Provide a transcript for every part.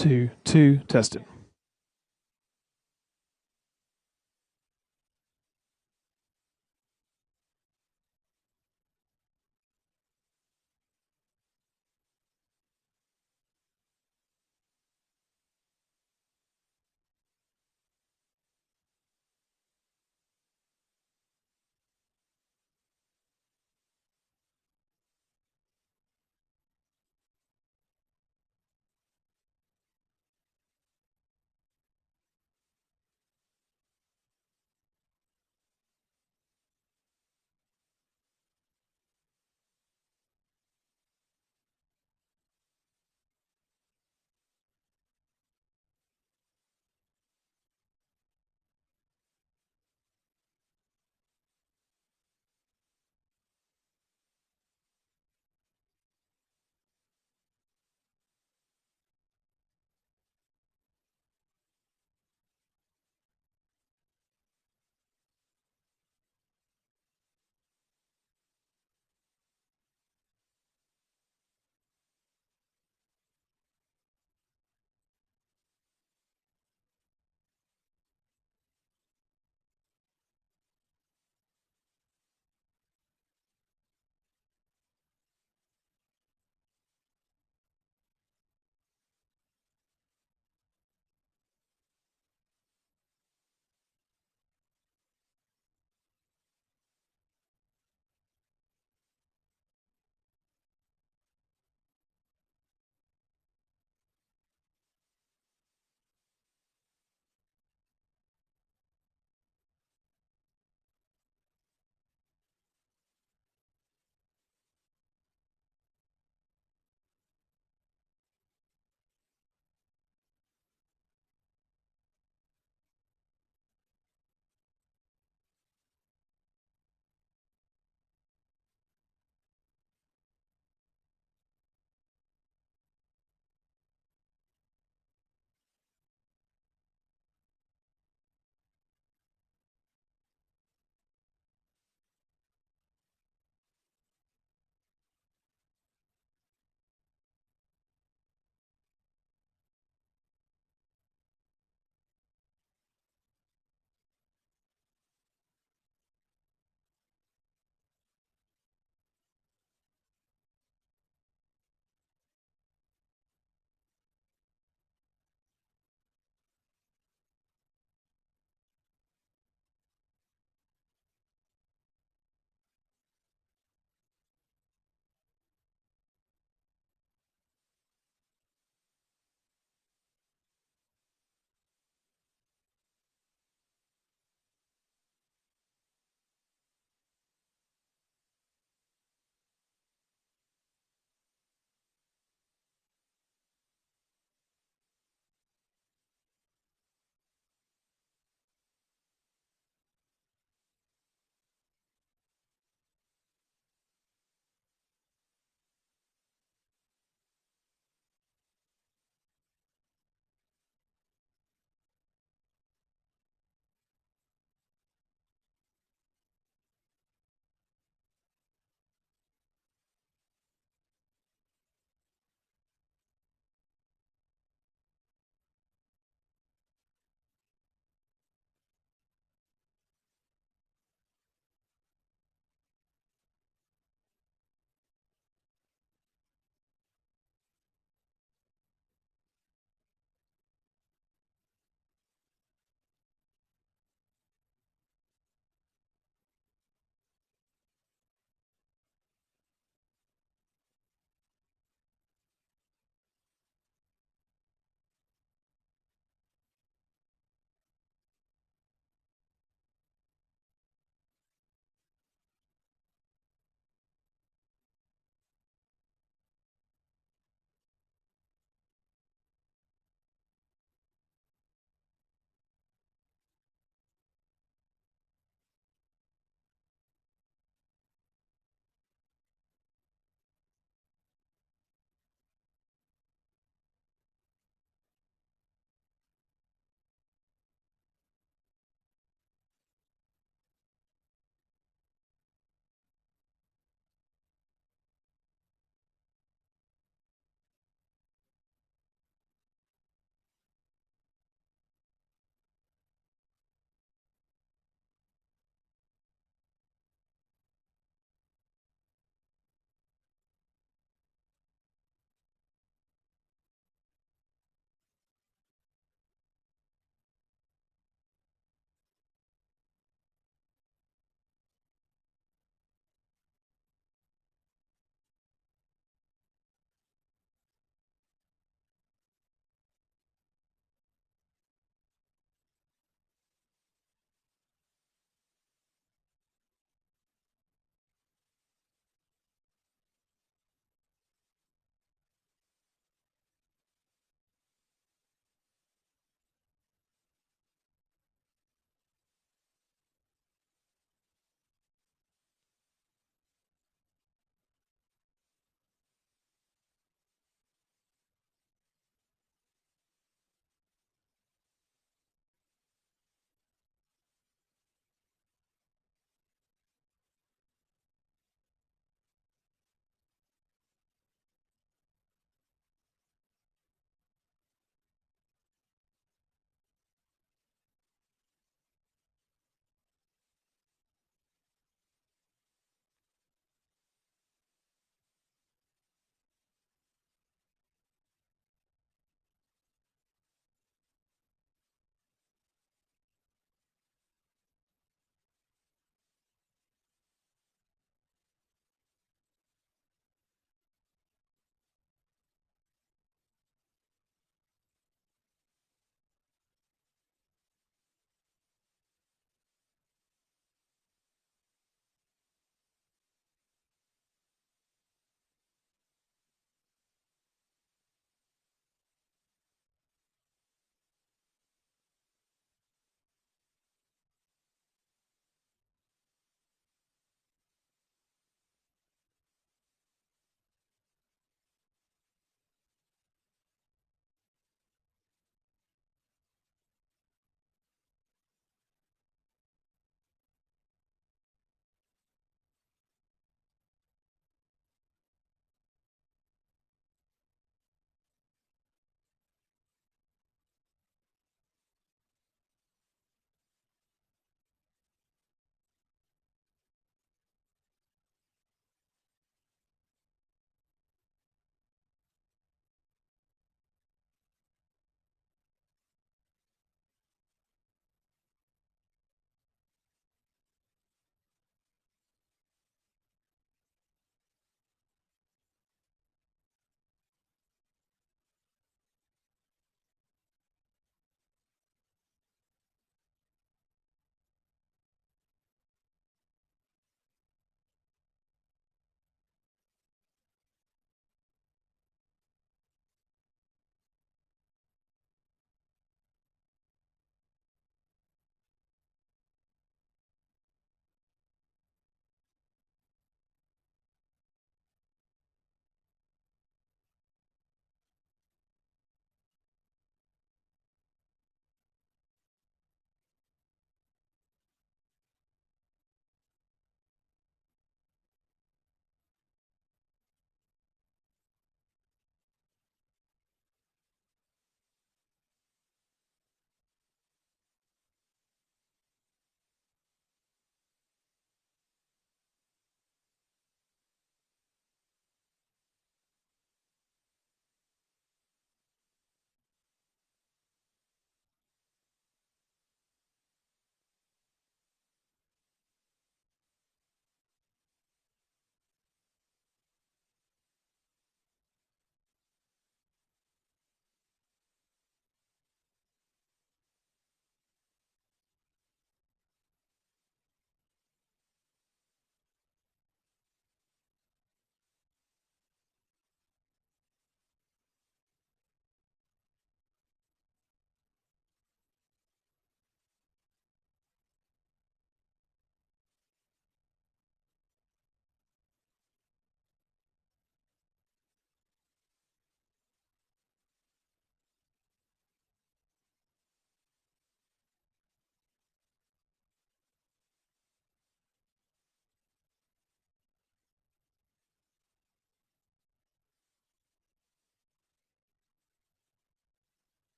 2, 2, tested.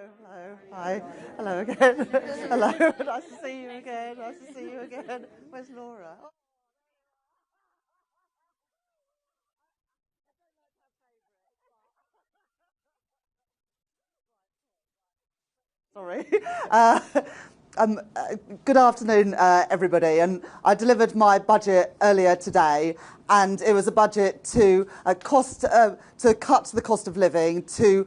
Hello, hi, hello again. Hello, nice to see you again. Nice to see you again. Where's Laura? Oh. Sorry. Uh, Good afternoon, everybody. And I delivered my budget earlier today, and it was a budget to cut the cost of living, to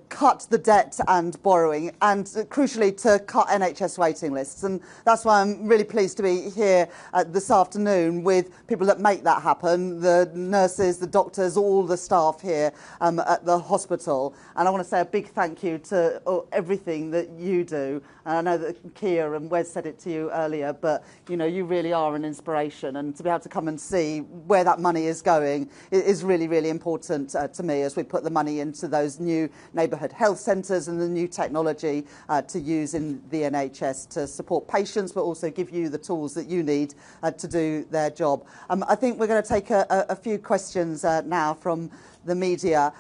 cut the debt and borrowing, and crucially to cut NHS waiting lists. And that's why I'm really pleased to be here this afternoon with people that make that happen: the nurses, the doctors, all the staff here at the hospital. And I want to say a big thank you to everything that you do. And I know that Kia and Wes said it to you earlier, but you know, you really are an inspiration, and to be able to come and see where that money is going is really, really important to me as we put the money into those new neighbourhood health centres and the new technology to use in the NHS to support patients, but also give you the tools that you need to do their job. I think we're going to take a few questions now from the media,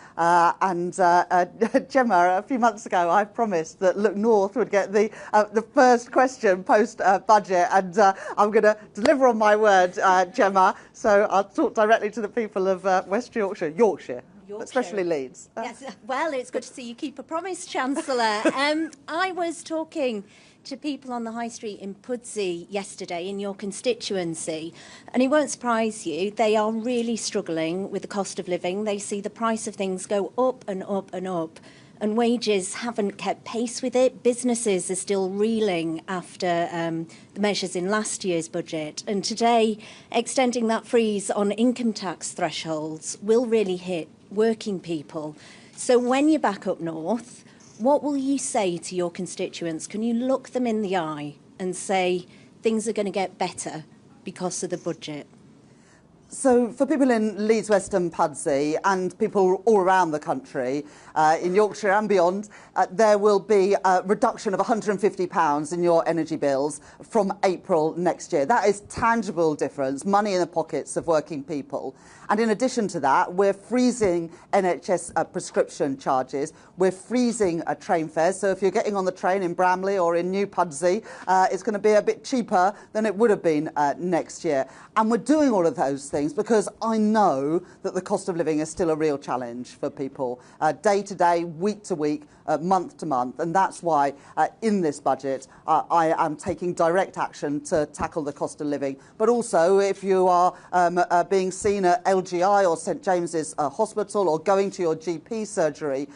Gemma, a few months ago I promised that Look North would get the first question post budget, and I'm going to deliver on my word, Gemma, so I'll talk directly to the people of West Yorkshire, but especially Leeds. Yes, well, it's good to see you keep a promise, Chancellor. I was talking to people on the high street in Pudsey yesterday in your constituency, and it won't surprise you, they are really struggling with the cost of living. They see the price of things go up and up and up, and wages haven't kept pace with it. Businesses are still reeling after the measures in last year's budget, and today extending that freeze on income tax thresholds will really hit working people. So when you're back up north, what will you say to your constituents? Can you look them in the eye and say things are going to get better because of the budget? So for people in Leeds West and Pudsey, and people all around the country, in Yorkshire and beyond, there will be a reduction of £150 in your energy bills from April next year. That is tangible difference, money in the pockets of working people. And in addition to that, we're freezing NHS prescription charges. We're freezing train fares. So if you're getting on the train in Bramley or in New Pudsey, it's going to be a bit cheaper than it would have been next year. And we're doing all of those things because I know that the cost of living is still a real challenge for people, day to day, week to week, month to month. And that's why in this budget, I am taking direct action to tackle the cost of living. But also, if you are being seen at LGI or St James's Hospital, or going to your GP surgery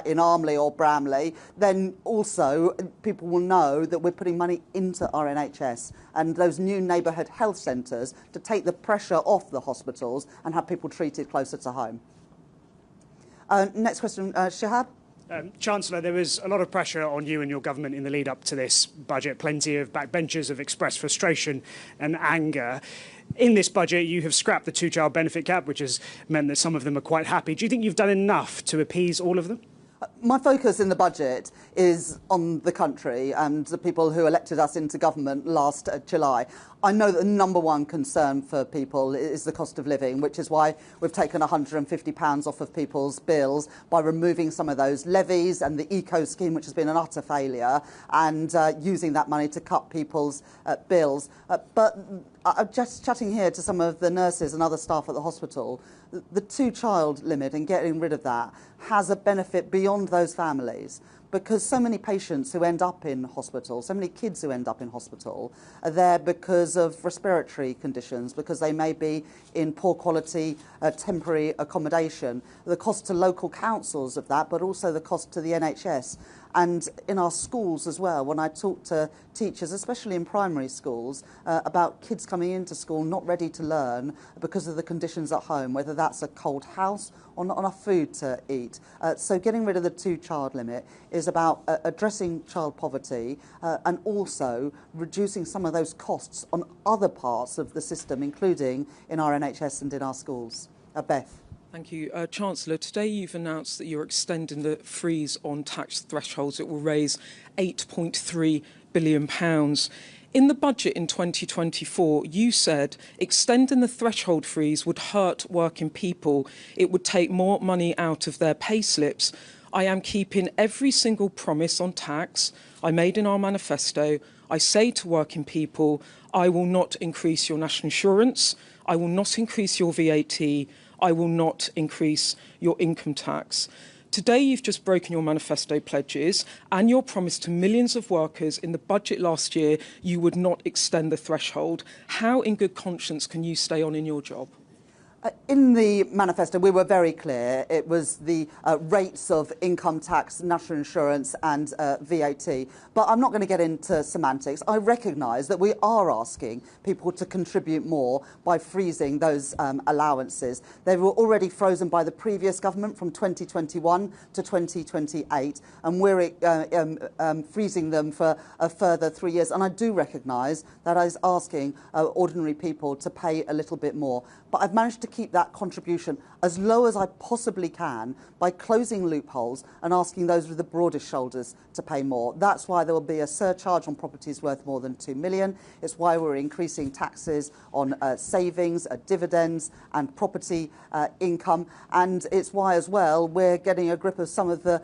in Armley or Bramley, then also people will know that we're putting money into our NHS and those new neighbourhood health centres to take the pressure off the hospitals and have people treated closer to home. Next question, Shahab. Chancellor, there was a lot of pressure on you and your government in the lead up to this budget. Plenty of backbenchers have expressed frustration and anger. In this budget, you have scrapped the two-child benefit cap, which has meant that some of them are quite happy. Do you think you've done enough to appease all of them? My focus in the budget is on the country and the people who elected us into government last July. I know that the number one concern for people is the cost of living, which is why we've taken £150 off of people's bills by removing some of those levies and the eco scheme, which has been an utter failure, and using that money to cut people's bills. But just chatting here to some of the nurses and other staff at the hospital, the two-child limit and getting rid of that has a benefit beyond those families, because so many patients who end up in hospital, so many kids who end up in hospital are there because of respiratory conditions, because they may be in poor quality temporary accommodation. The cost to local councils of that, but also the cost to the NHS. And in our schools as well, when I talk to teachers, especially in primary schools, about kids coming into school not ready to learn because of the conditions at home, whether that's a cold house or not enough food to eat. So getting rid of the two-child limit is about addressing child poverty and also reducing some of those costs on other parts of the system, including in our NHS and in our schools. Beth. Thank you. Chancellor, today you've announced that you're extending the freeze on tax thresholds. It will raise £8.3 billion. In the budget in 2024, you said extending the threshold freeze would hurt working people. It would take more money out of their pay slips. I am keeping every single promise on tax I made in our manifesto. I say to working people, I will not increase your national insurance, I will not increase your VAT, I will not increase your income tax. Today, you've just broken your manifesto pledges and your promise to millions of workers in the budget last year you would not extend the threshold. How, in good conscience, can you stay on in your job? In the manifesto, we were very clear. It was the rates of income tax, national insurance and VAT. But I'm not going to get into semantics. I recognise that we are asking people to contribute more by freezing those allowances. They were already frozen by the previous government from 2021 to 2028, and we're freezing them for a further 3 years. And I do recognise that I was asking ordinary people to pay a little bit more. But I've managed to keep that contribution as low as I possibly can by closing loopholes and asking those with the broadest shoulders to pay more. That's why there will be a surcharge on properties worth more than 2 million. It's why we're increasing taxes on savings, dividends and property income. And it's why as well we're getting a grip of some of the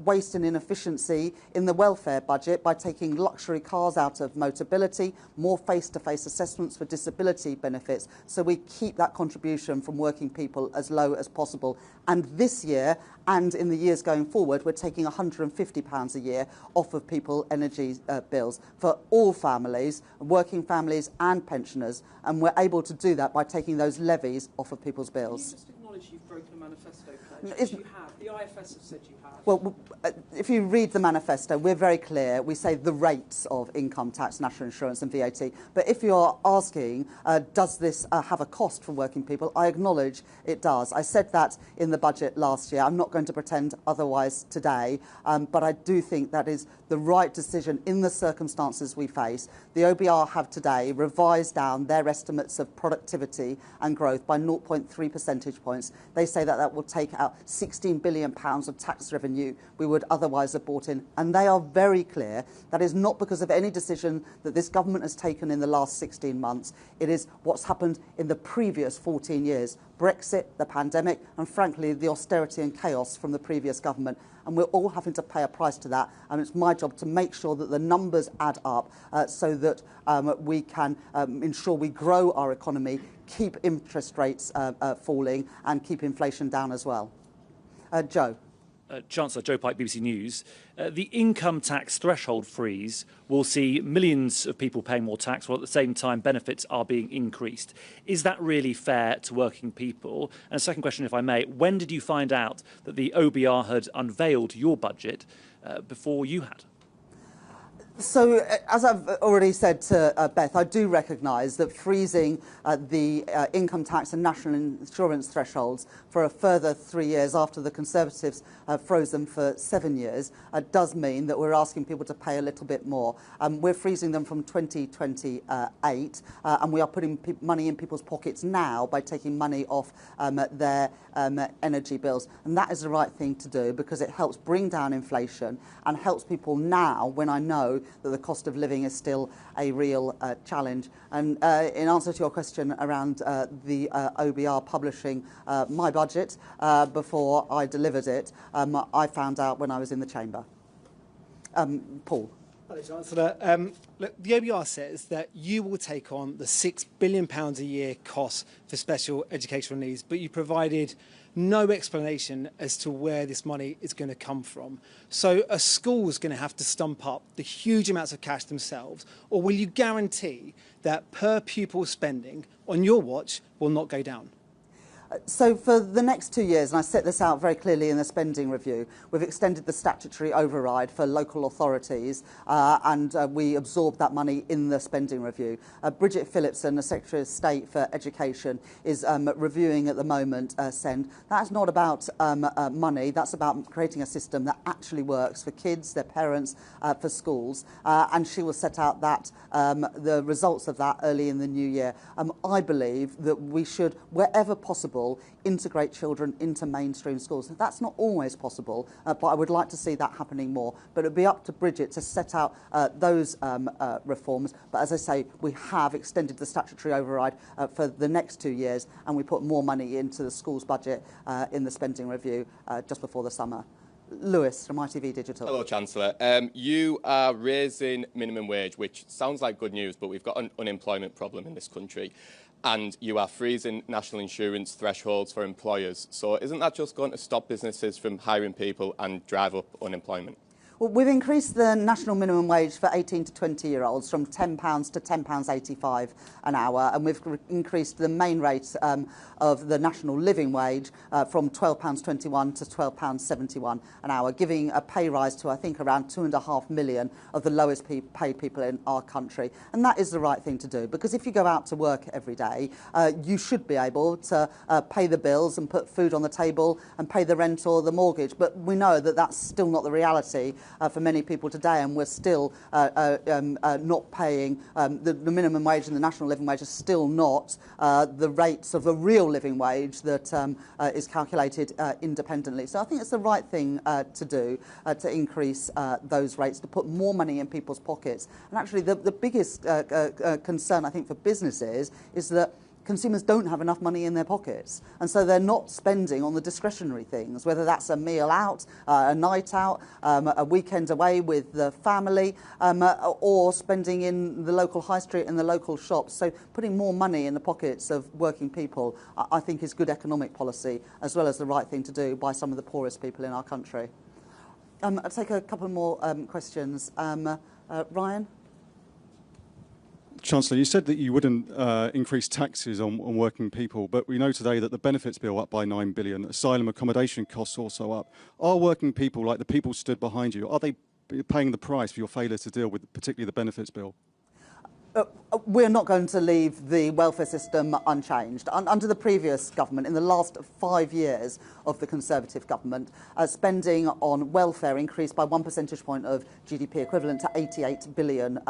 waste and inefficiency in the welfare budget by taking luxury cars out of Motability, more face-to-face assessments for disability benefits, so we keep that contribution from working people as low as possible. And this year and in the years going forward, we're taking £150 a year off of people's energy bills for all families, working families and pensioners. And we're able to do that by taking those levies off of people's bills. Can you just acknowledge you've broken a manifesto pledge? You have. The IFS have said you have. Well, if you read the manifesto, we're very clear. We say the rates of income tax, national insurance and VAT. But if you're asking, does this have a cost for working people, I acknowledge it does. I said that in the budget last year. I'm not going to pretend otherwise today, but I do think that is the right decision in the circumstances we face. The OBR have today revised down their estimates of productivity and growth by 0.3 percentage points. They say that that will take out £16 billion of tax revenue we would otherwise have brought in. And they are very clear that is not because of any decision that this government has taken in the last 16 months. It is what's happened in the previous 14 years. Brexit, the pandemic, and frankly, the austerity and chaos from the previous government. And we're all having to pay a price to that. And it's my job to make sure that the numbers add up so that we can ensure we grow our economy, keep interest rates falling, and keep inflation down as well. Joe. Chancellor, Joe Pike, BBC News. The income tax threshold freeze will see millions of people paying more tax while at the same time benefits are being increased. Is that really fair to working people? And a second question, if I may, when did you find out that the OBR had unveiled your budget before you had? So, as I've already said to Beth, I do recognise that freezing the income tax and national insurance thresholds for a further 3 years after the Conservatives froze them for 7 years does mean that we're asking people to pay a little bit more. We're freezing them from 2028 and we are putting money in people's pockets now by taking money off their energy bills. And that is the right thing to do because it helps bring down inflation and helps people now when I know that the cost of living is still a real challenge. And in answer to your question around the OBR publishing my budget before I delivered it, I found out when I was in the chamber. Paul. Hello, Chancellor. Look, the OBR says that you will take on the £6 billion a year cost for special educational needs, but you provided no explanation as to where this money is going to come from. So a school is going to have to stump up the huge amounts of cash themselves, or will you guarantee that per pupil spending on your watch will not go down? So for the next 2 years, and I set this out very clearly in the spending review, we've extended the statutory override for local authorities and we absorbed that money in the spending review. Bridget Phillipson, the Secretary of State for Education, is reviewing at the moment SEND. That's not about money, that's about creating a system that actually works for kids, their parents, for schools, and she will set out that the results of that early in the new year. I believe that we should, wherever possible, integrate children into mainstream schools. That's not always possible, but I would like to see that happening more. But it'll be up to Bridget to set out those reforms. But as I say, we have extended the statutory override for the next 2 years, and we put more money into the schools budget in the spending review just before the summer. Lewis from ITV Digital. Hello, Chancellor. You are raising minimum wage, which sounds like good news, but we've got an unemployment problem in this country. And you are freezing national insurance thresholds for employers. So isn't that just going to stop businesses from hiring people and drive up unemployment? Well, we've increased the national minimum wage for 18 to 20-year-olds from £10 to £10.85 an hour, and we've increased the main rate of the national living wage from £12.21 to £12.71 an hour, giving a pay rise to, I think, around 2.5 million of the lowest paid people in our country. And that is the right thing to do, because if you go out to work every day, you should be able to pay the bills and put food on the table and pay the rent or the mortgage. But we know that that's still not the reality for many people today, and we're still not paying the minimum wage and the national living wage are still not the rates of the real living wage that is calculated independently. So I think it's the right thing to do, to increase those rates, to put more money in people's pockets. And actually the biggest concern, I think, for businesses is that consumers don't have enough money in their pockets, and so they're not spending on the discretionary things, whether that's a meal out, a night out, a weekend away with the family, or spending in the local high street and the local shops. So putting more money in the pockets of working people, I think, is good economic policy, as well as the right thing to do by some of the poorest people in our country. I'll take a couple more questions. Ryan? Chancellor, you said that you wouldn't increase taxes on working people, but we know today that the benefits bill up by £9 billion, asylum accommodation costs also up. Are working people, like the people stood behind you, are they paying the price for your failure to deal with particularly the benefits bill? We're not going to leave the welfare system unchanged. Under the previous government, in the last 5 years of the Conservative government, spending on welfare increased by 1 percentage point of GDP, equivalent to £88 billion. The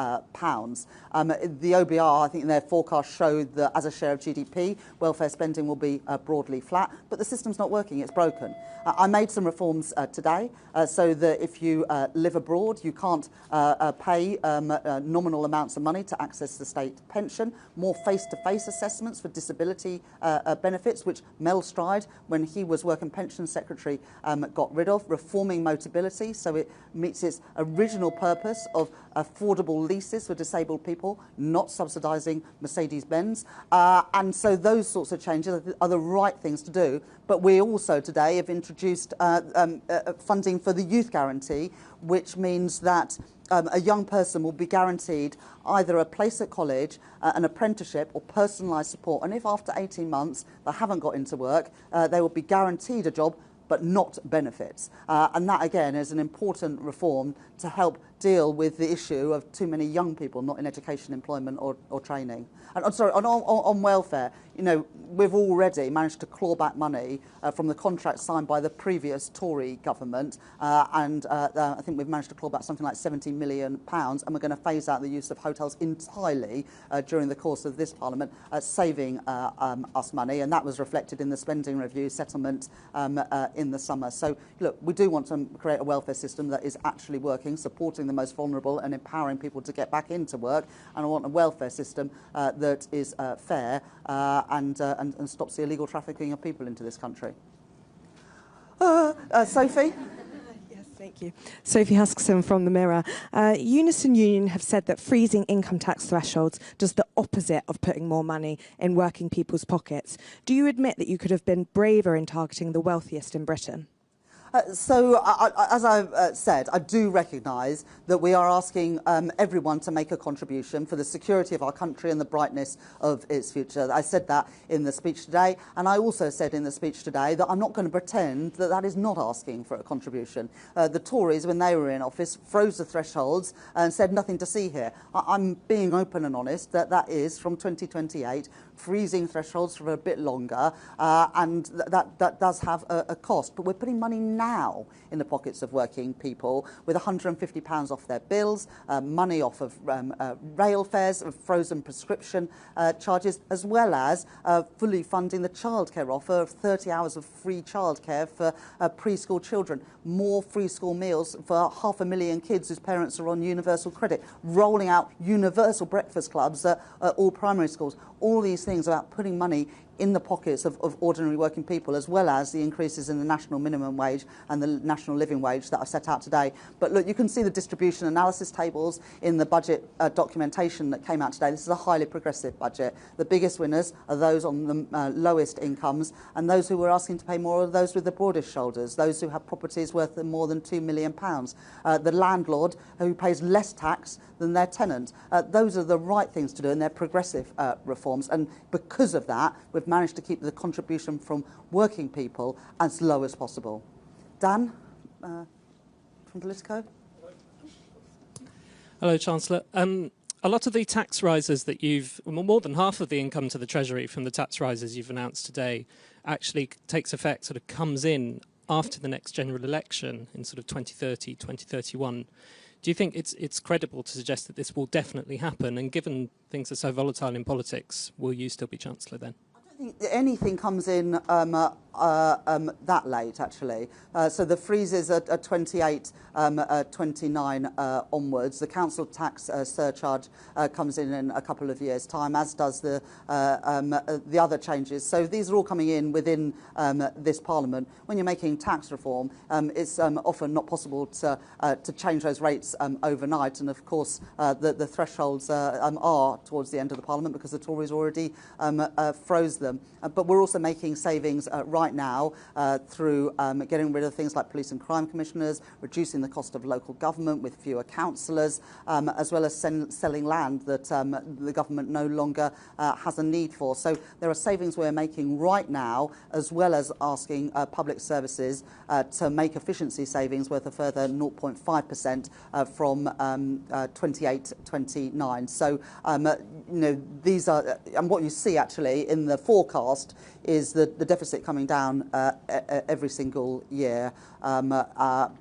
OBR, I think, in their forecast showed that as a share of GDP, welfare spending will be broadly flat, but the system's not working, it's broken. I made some reforms today so that if you live abroad, you can't pay nominal amounts of money to access the state pension, more face-to-face assessments for disability benefits, which Mel Stride, when he was Work and Pension Secretary, got rid of, reforming Motability so it meets its original purpose of affordable leases for disabled people, not subsidising Mercedes-Benz. And so those sorts of changes are the right things to do. But we also today have introduced funding for the Youth Guarantee, which means that a young person will be guaranteed either a place at college, an apprenticeship or personalised support. And if after 18 months they haven't got into work, they will be guaranteed a job but not benefits. And that, again, is an important reform to help deal with the issue of too many young people not in education, employment or training. And I'm sorry, on welfare, you know, we've already managed to claw back money from the contract signed by the previous Tory government, and I think we've managed to claw back something like £70 million, and we're going to phase out the use of hotels entirely during the course of this Parliament, saving us money, and that was reflected in the spending review settlement in the summer. So, look, we do want to create a welfare system that is actually working, supporting the most vulnerable and empowering people to get back into work, and I want a welfare system that is fair and stops the illegal trafficking of people into this country. Sophie? Yes, thank you. Sophie Huskisson from The Mirror. Unison Union have said that freezing income tax thresholds does the opposite of putting more money in working people's pockets. Do you admit that you could have been braver in targeting the wealthiest in Britain? So, as I've said, I do recognise that we are asking everyone to make a contribution for the security of our country and the brightness of its future. I said that in the speech today, and I also said in the speech today that I'm not going to pretend that that is not asking for a contribution. The Tories, when they were in office, froze the thresholds and said nothing to see here. I'm being open and honest that that is, from 2028, freezing thresholds for a bit longer, and that does have a cost. But we're putting money now in the pockets of working people with £150 off their bills, money off of rail fares, of frozen prescription charges, as well as fully funding the childcare offer of 30 hours of free childcare for preschool children, more free school meals for 500,000 kids whose parents are on universal credit, rolling out universal breakfast clubs at all primary schools. all these things about putting money in the pockets of ordinary working people, as well as the increases in the national minimum wage and the national living wage that I've set out today. But look, you can see the distribution analysis tables in the budget documentation that came out today. This is a highly progressive budget. The biggest winners are those on the lowest incomes, and those who were asking to pay more are those with the broadest shoulders, those who have properties worth more than £2 million. The landlord who pays less tax than their tenant. Those are the right things to do, and they're progressive reforms. And because of that, we've managed to keep the contribution from working people as low as possible. Dan, from Politico. Hello, Chancellor. A lot of the tax rises that more than half of the income to the Treasury from the tax rises you've announced today actually takes effect, sort of comes in after the next general election in sort of 2030, 2031. Do you think it's credible to suggest that this will definitely happen? And given things are so volatile in politics, will you still be Chancellor then? I don't think anything comes in that late, actually. So the freezes are 28, 29 onwards. The council tax surcharge comes in a couple of years' time, as does the other changes. So these are all coming in within this Parliament. When you're making tax reform, it's often not possible to change those rates overnight. And of course, the thresholds are towards the end of the Parliament because the Tories already froze them. But we're also making savings right now through getting rid of things like police and crime commissioners, reducing the cost of local government with fewer councillors, as well as selling land that the government no longer has a need for. So there are savings we're making right now, as well as asking public services to make efficiency savings worth a further 0.5% from 28-29. So these are, and what you see actually in the forecast is the deficit coming down every single year,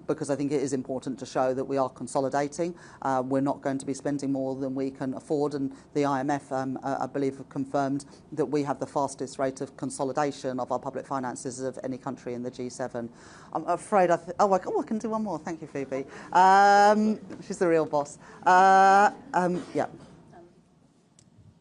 because I think it is important to show that we are consolidating. We're not going to be spending more than we can afford, and the IMF, I believe, have confirmed that we have the fastest rate of consolidation of our public finances of any country in the G7. I'm afraid I can do one more. Thank you, Phoebe. She's the real boss. Yeah.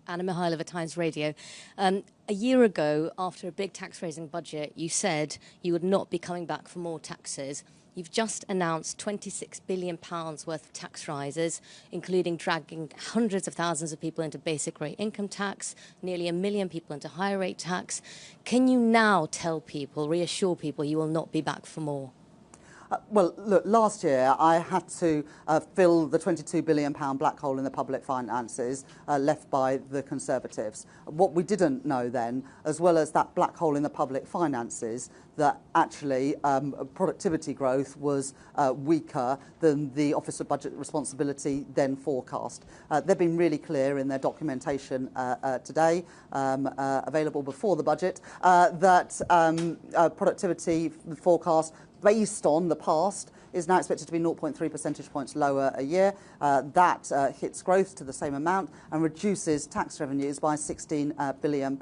Anna Mihailova, Times Radio. A year ago, after a big tax-raising budget, you said you would not be coming back for more taxes. You've just announced £26 billion worth of tax rises, including dragging hundreds of thousands of people into basic rate income tax, nearly 1 million people into higher rate tax. Can you now tell people, reassure people, you will not be back for more? Well, look, last year I had to fill the £22 billion black hole in the public finances left by the Conservatives. What we didn't know then, as well as that black hole in the public finances, that actually productivity growth was weaker than the Office of Budget Responsibility then forecast. They've been really clear in their documentation today, available before the budget, that productivity forecast based on the past is now expected to be 0.3 percentage points lower a year. That hits growth to the same amount and reduces tax revenues by £16 billion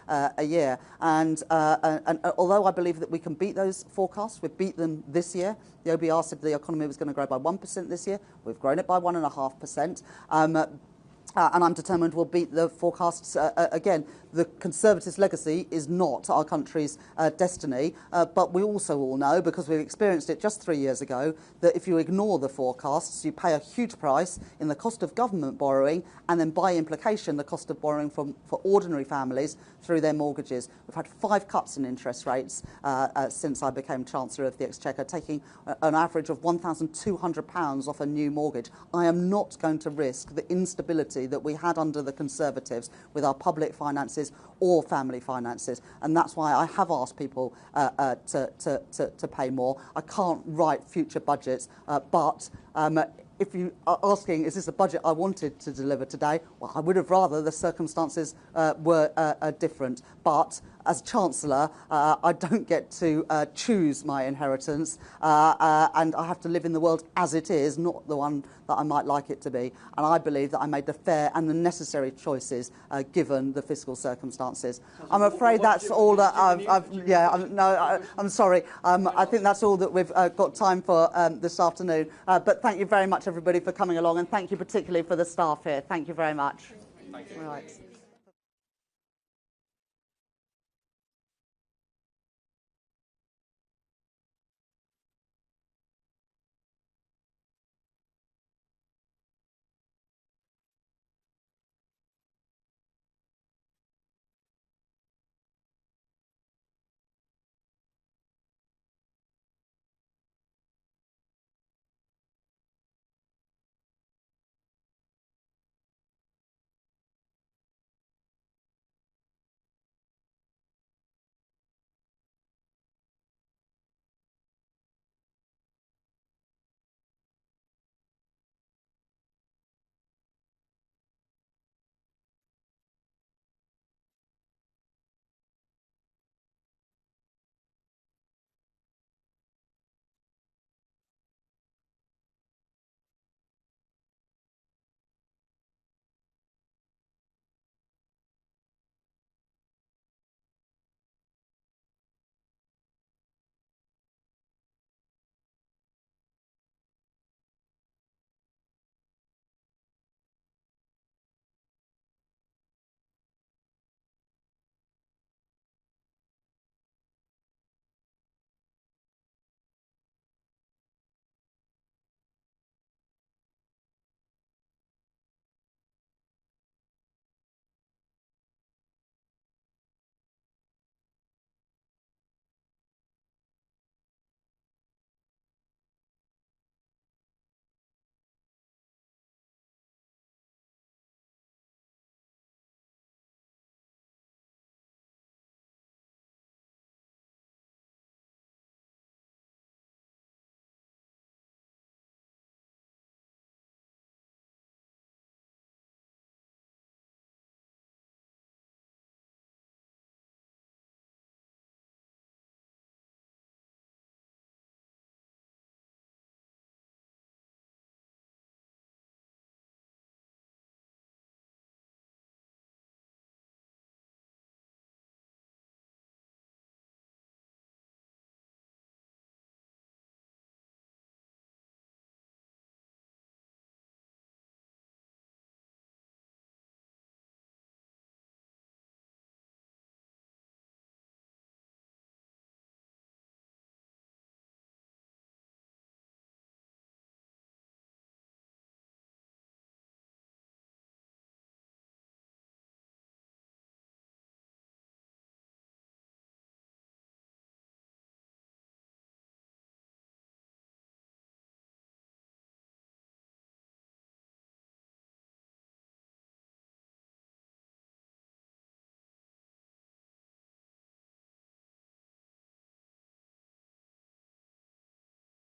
a year. And although I believe that we can beat those forecasts, we've beat them this year. The OBR said the economy was going to grow by 1% this year. We've grown it by 1.5%. And I'm determined we'll beat the forecasts again. The Conservatives' legacy is not our country's destiny, but we also all know, because we've experienced it just 3 years ago, that if you ignore the forecasts, you pay a huge price in the cost of government borrowing, and then by implication the cost of borrowing for ordinary families through their mortgages. We've had 5 cuts in interest rates since I became Chancellor of the Exchequer, taking an average of £1,200 off a new mortgage. I am not going to risk the instability that we had under the Conservatives with our public finances or family finances, and that's why I have asked people to pay more. I can't write future budgets, but if you are asking, is this a budget I wanted to deliver today? Well, I would have rather the circumstances were different. But as Chancellor, I don't get to choose my inheritance, and I have to live in the world as it is, not the one that I might like it to be. And I believe that I made the fair and the necessary choices given the fiscal circumstances. I'm afraid that's all that I'm sorry. I think that's all that we've got time for this afternoon. But thank you very much, everybody, for coming along, and thank you particularly for the staff here. Thank you very much. Thank you. Right.